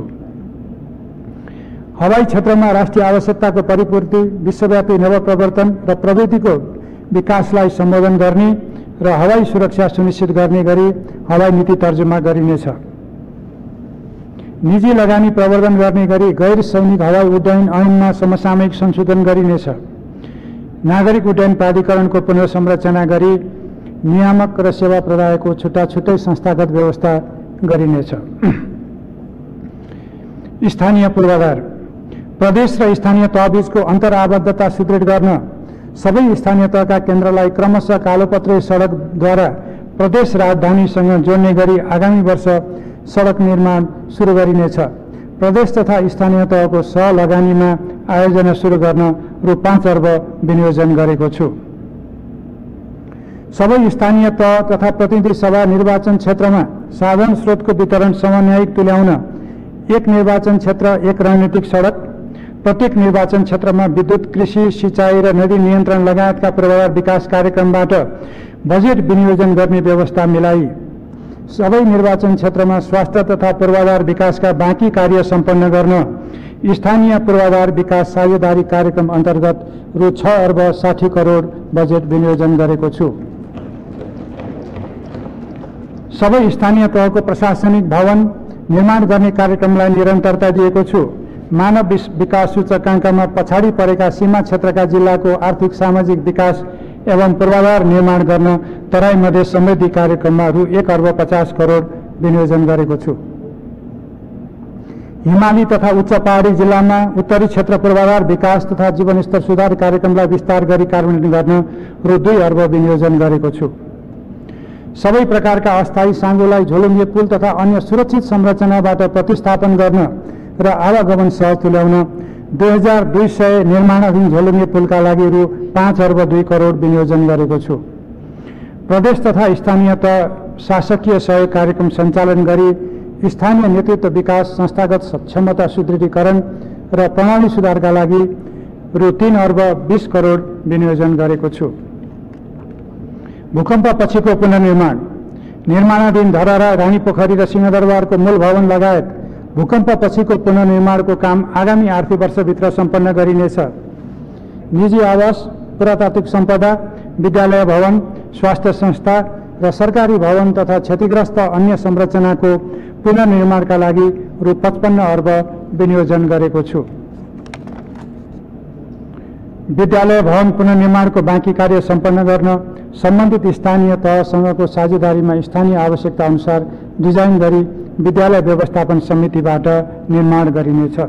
हवाई क्षेत्रमा राष्ट्रिय आवश्यकताको परिपूर्ति, विश्वव्यापी नवप्रवर्तन र प्रविधिको विकासलाई सम्बोधन गर्ने र हवाई सुरक्षा सुनिश्चित गर्ने गरी हवाई नीति तर्जुमा गरिनेछ। निजी लगानी प्रवर्धन गर्ने गरी गैर सैनिक हवाई उड्डयन ऐनमा समसामयिक संशोधन गरिनेछ। नागरिक उड्डयन प्राधिकरणको पुनर्संरचना गरी नियामक र सेवा प्रदायको छुट्टा-छुट्टै संस्थागत व्यवस्था गरिनेछ। स्थानीय पूर्वाधार। प्रदेश र स्थानीय तहबीचको अन्तर्आबद्धता सुदृढ गर्न सबै स्थानीय तहका केन्द्रलाई क्रमशः कालोपत्रे सडकद्वारा प्रदेश राजधानीसँग जोड्ने गरी आगामी वर्ष सडक निर्माण सुरु गरिनेछ। प्रदेश तथा स्थानीय तहको सहलगानीमा आयोजना सुरु गर्न रु 5 अर्ब विनियोजन गरेको छु। सबै स्थानीय तह तथा प्रतिनिधि सभा निर्वाचन क्षेत्रमा साधन स्रोतको वितरण समन्वयित तुल्याउन एक निर्वाचन क्षेत्र एक रणनीतिक सडक प्रत्येक निर्वाचन क्षेत्रमा विद्युत, कृषि, सिंचाई र नदी नियन्त्रण लगायतका पूर्वाधार विकास कार्यक्रमबाट बजेट विनियोजन गर्ने व्यवस्था मिलाई सबै निर्वाचन क्षेत्रमा स्वास्थ्य तथा पूर्वाधार विकासका बाँकी कार्य सम्पन्न गर्न स्थानीय पूर्वाधार विकास साझेदारी कार्यक्रम अन्तर्गत रु 6 अर्ब 60 करोड बजेट विनियोजन गरेको छु। सबै स्थानीय तहको प्रशासनिक भवन निर्माण गर्ने कार्यक्रमलाई निरन्तरता दिएको छु। मानव विकास सूचकाङ्कमा पछाडि परेका सीमा क्षेत्रका जिल्लाको आर्थिक सामाजिक विकास एवं पूर्वाधार निर्माण गर्न तराई मधेस समृद्धि कार्यक्रममा रु 1 अर्ब 50 करोड विनियोजन गरेको छु। हिमाली तथा उच्च पहाडी जिल्लामा उत्तरी क्षेत्र पूर्वाधार विकास तथा जीवनस्तर सुधार कार्यक्रमलाई विस्तार गरी कार्यान्वयन गर्न रु 2 अर्ब विनियोजन गरेको छु। सबै प्रकारका अस्थायी साँगोलाई झोलुङ्गे पुल तथा अन्य सुरक्षित संरचनाबाट प्रतिस्थापन गर्न र आवागमन सहज तुल्याउन 2200 निर्माणाधीन झोलुङ्गे पुलका लागि रु 5 अर्ब 2 करोड विनियोजन गरेको छु। प्रदेश तथा स्थानीय तह शासकीय सहयोग कार्यक्रम सञ्चालन गरी स्थानीय नेतृत्व विकास, संस्थागत क्षमता सुदृढीकरण र प्रणाली सुधारका लागि रु 3 अर्ब 20 करोड विनियोजन गरेको छु। भूकम्प पछिको पुनर्निर्माण, निर्माणाधीन धरहरा, रानीपोखरी र सिंहदरबारको मूल भवन लगायत भूकम्प पछिको पुनर्निर्माणको काम आगामी आर्थिक वर्षभित्र सम्पन्न गरिनेछ। निजी आवास, पुरातात्विक सम्पदा, विद्यालय भवन, स्वास्थ्य संस्था र सरकारी भवन तथा क्षतिग्रस्त अन्य संरचनाको पुनर्निर्माणका लागि रु 55 अर्ब विनियोजन गरेको छु। विद्यालय भवन पुनर्निर्माणको बाँकी कार्य सम्पन्न गर्न सम्बन्धित स्थानीय तहसँगको साझेदारीमा स्थानीय आवश्यकता अनुसार डिजाइन गरी विद्यालय व्यवस्थापन समितिबाट निर्माण गरिनेछ।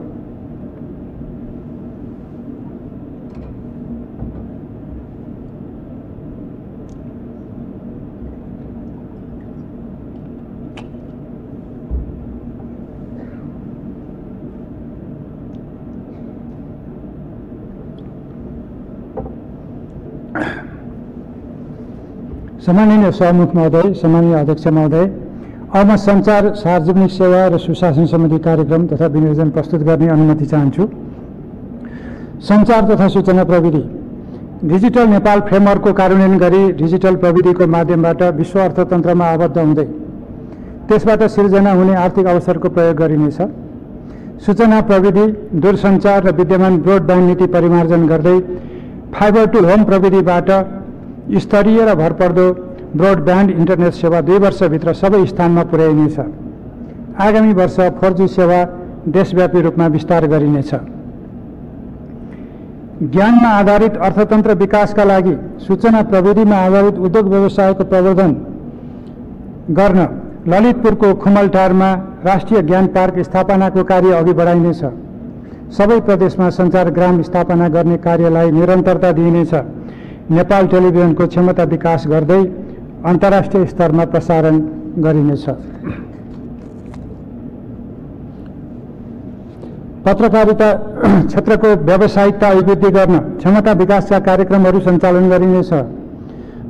सम्माननीय सभामुख महोदय, सम्माननीय अध्यक्ष महोदय, अब म सञ्चार, सार्वजनिक सेवा र सुशासन सम्बन्धी कार्यक्रम तथा विनियोजन प्रस्तुत गर्ने अनुमति चाहन्छु। सञ्चार तथा सूचना प्रविधि डिजिटल नेपाल फ्रेमवर्कको कार्यान्वयन गरी डिजिटल प्रविधिको माध्यमबाट विश्व अर्थतन्त्रमा आबद्ध हुँदै त्यसबाट सिर्जना हुने आर्थिक अवसरको प्रयोग गरिनेछ। सूचना प्रविधि, दूरसञ्चार र विद्यमान ब्रोडब्यान्ड नीति परिमार्जन गर्दै फाइबर टु होम प्रविधिबाट स्तरीय र भरपर्दो ब्रोडब्यान्ड इन्टरनेट सेवा 2 वर्षभित्र सबै स्थानमा पुर्याइनेछ। आगामी वर्ष 4G सेवा देशव्यापी रूपमा विस्तार गरिनेछ। ज्ञानमा आधारित अर्थतन्त्र विकासका लागि सूचना प्रविधिमा आधारित उद्योग व्यवसायको प्रवर्धन गर्न ललितपुरको खुमलटारमा राष्ट्रिय ज्ञान पार्क स्थापनाको कार्य अघि बढाइनेछ। सबै प्रदेशमा सञ्चार ग्राम स्थापना गर्ने कार्यलाई निरन्तरता दिइनेछ। नेपाल टेलिभिजनको क्षमता विकास गर्दै अन्तर्राष्ट्रिय स्तरमा प्रसारण गरिनेछ। पत्रकारिता क्षेत्रको व्यावसायिकता अभिवृद्धि गर्न क्षमता विकासका कार्यक्रमहरू सञ्चालन गरिनेछ।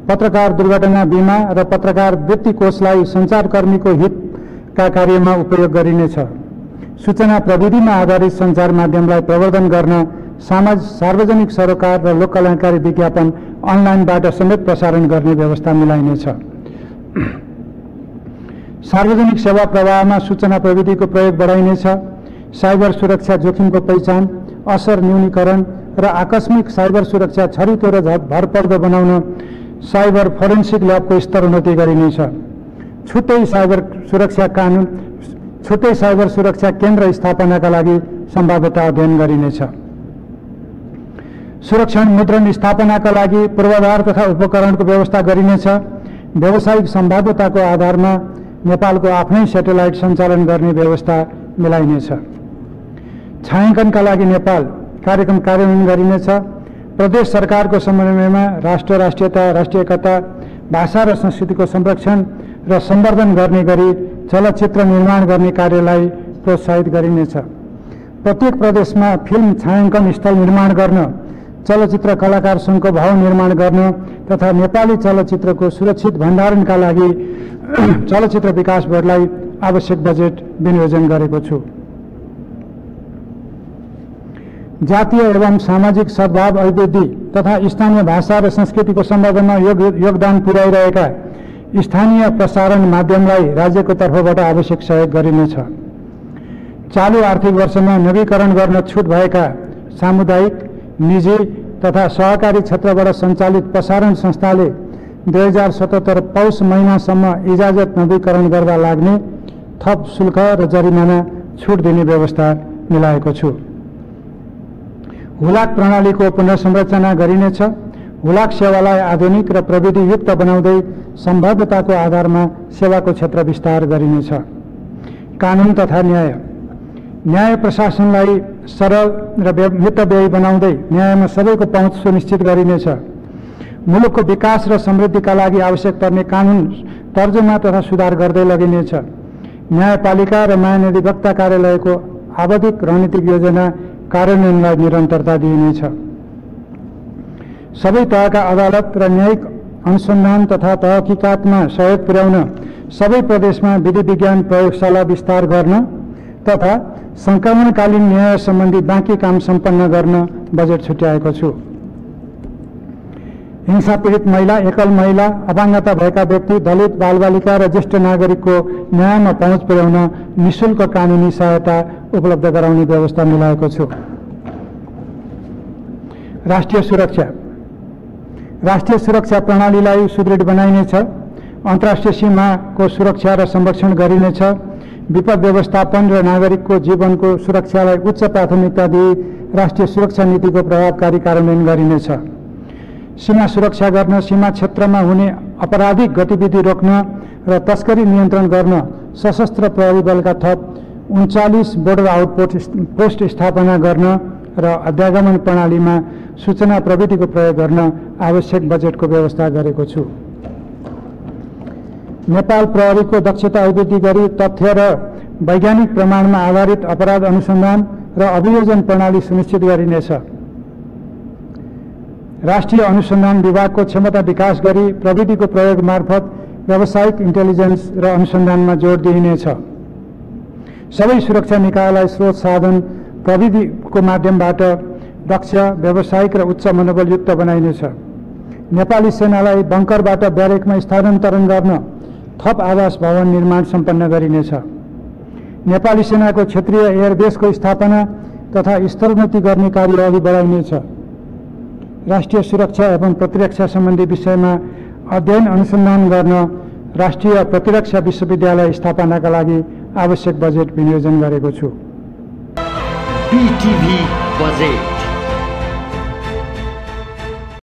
पत्रकार दुर्घटना बिमा र पत्रकार वृत्ति कोषलाई सञ्चारकर्मीको हितका कार्यमा उपयोग गरिनेछ। सूचना प्रविधिमा आधारित सञ्चार माध्यमलाई प्रवर्धन गर्न सार्वजनिक सरोकार र लोक कल्याणकारी विज्ञापन अनलाइनबाट समेत प्रसारण गर्ने व्यवस्था मिलाइनेछ। सार्वजनिक सेवा प्रवाहमा सूचना प्रविधिको प्रयोग बढाइनेछ। साइबर सुरक्षा जोखिमको पहिचान, असर न्यूनीकरण र आकस्मिक साइबर सुरक्षा छरितो र भरपर्दो बनाउन साइबर फोरेन्सिक ल्याबको स्तर उन्नति गरिनेछ। छुट्टै साइबर सुरक्षा केन्द्र स्थापनाका लागि सम्भाव्यता अध्ययन गरिनेछ। सुरक्षण मुद्रण स्थापनाका लागि पूर्वाधार तथा उपकरणको व्यवस्था गरिनेछ। व्यावसायिक सम्भाव्यताको आधारमा नेपालको आफ्नै सेटेलाइट सञ्चालन गर्ने व्यवस्था मिलाइनेछ। छायाङ्कनका लागि नेपाल कार्यक्रम कार्यान्वयन गरिनेछ। प्रदेश सरकारको समन्वयमा राष्ट्र, राष्ट्रियता, राष्ट्रियता, भाषा र संस्कृतिको संरक्षण र सम्वर्धन गर्ने गरी चलचित्र निर्माण गर्ने कार्यलाई प्रोत्साहित गरिनेछ। प्रत्येक प्रदेशमा फिल्म छायाङ्कन स्थल निर्माण गर्न, चलचित्र कलाकार सङ्घको भवन निर्माण गर्न तथा नेपाली चलचित्रको सुरक्षित भण्डारणका लागि चलचित्र विकास बोर्डलाई आवश्यक बजेट विनियोजन गरेको छु। जातीय एवं सामाजिक सद्भाव अभिवृद्धि तथा स्थानीय भाषा र संस्कृतिको सम्वर्धनमा योगदान पुर्याइरहेका स्थानीय प्रसारण माध्यमलाई राज्यको तर्फबाट आवश्यक सहयोग गरिनेछ। चालू आर्थिक वर्षमा नवीकरण गर्न छुट भएका सामुदायिक, निजी तथा सहकारी क्षेत्रबाट सञ्चालित प्रसारण संस्थाले 2077 पौष महिनासम्म इजाजत नवीकरण गर्दा लाग्ने थप शुल्क र जरिमाना छुट दिने व्यवस्था मिलाएको छु। हुलाक प्रणालीको पुनर्संरचना गरिनेछ। हुलाक सेवालाई आधुनिक र प्रविधियुक्त बनाउँदै सम्भाव्यताको आधारमा सेवाको क्षेत्र विस्तार गरिनेछ। कानुन तथा न्याय प्रशासनलाई सरल र मितव्ययी बनाउँदै न्यायमा सबैको पहुँच सुनिश्चित गरिनेछ। मुलुकको विकास र समृद्धिका लागि आवश्यक पर्ने कानुन तर्जुमा तथा सुधार गर्दै लगिनेछ। न्यायपालिका र महाधिवक्ता कार्यालयको आवधिक रणनीतिक योजना कार्यान्वयनलाई निरन्तरता दिइनेछ। सबै तहका अदालत र न्यायिक अनुसन्धान तथा तहकीकातमा सहयोग पुर्याउन सबै प्रदेशमा विधि विज्ञान प्रयोगशाला विस्तार गर्न तथा संक्रमणकालीन न्याय सम्बन्धी बाँकी काम सम्पन्न गर्न बजेट छुट्याएको छु। हिंसा पीडित महिला, एकल महिला, अपाङ्गता भएका व्यक्ति, दलित, बालबालिका र ज्येष्ठ नागरिकको न्यायमा पहुँच पुर्याउन निःशुल्क कानुनी सहायता उपलब्ध गराउने व्यवस्था मिलाएको छु। राष्ट्रिय सुरक्षा प्रणालीलाई सुदृढ बनाइनेछ। अन्तर्राष्ट्रिय सीमाको सुरक्षा र संरक्षण गरिनेछ। विपद व्यवस्थापन र नागरिकको जीवनको सुरक्षालाई उच्च प्राथमिकता दिई राष्ट्रिय सुरक्षा नीतिको प्रभावकारी कार्यान्वयन गरिनेछ। सीमा सुरक्षा गर्न, सीमा क्षेत्रमा हुने आपराधिक गतिविधि रोक्न र तस्करी नियन्त्रण गर्न सशस्त्र प्रहरी बलका थप 39 बोर्डर आउटपोस्ट स्थापना गर्न र अध्यागमन प्रणालीमा सूचना प्रविधिको प्रयोग गर्न आवश्यक बजेटको व्यवस्था गरेको छु। नेपाल प्रहरीको दक्षता अभिवृद्धि गरी तथ्य र वैज्ञानिक प्रमाणमा आधारित अपराध अनुसन्धान र अभियोजन प्रणाली सुनिश्चित गरिनेछ। राष्ट्रिय अनुसन्धान विभागको क्षमता विकास गरी प्रविधिको प्रयोग मार्फत व्यावसायिक इन्टेलिजेन्स र अनुसन्धानमा जोड दिइनेछ। सबै सुरक्षा निकायलाई स्रोत साधन प्रविधिको माध्यमबाट दक्ष, व्यावसायिक र उच्च मनोबलयुक्त बनाइनेछ। नेपाली सेनालाई बङ्करबाट ब्यारेकमा स्थानान्तरण गर्न थप आवास भवन निर्माण सम्पन्न गरिनेछ। नेपाली सेनाको क्षेत्रीय एयरबेसको स्थापना तथा स्तरोन्नति गर्ने कार्य अघि बढाइनेछ। राष्ट्रिय सुरक्षा एवं प्रतिरक्षा सम्बन्धी विषयमा अध्ययन अनुसन्धान गर्न राष्ट्रिय प्रतिरक्षा विश्वविद्यालय स्थापनाका लागि आवश्यक बजेट विनियोजन गरेको छु। PTV budget.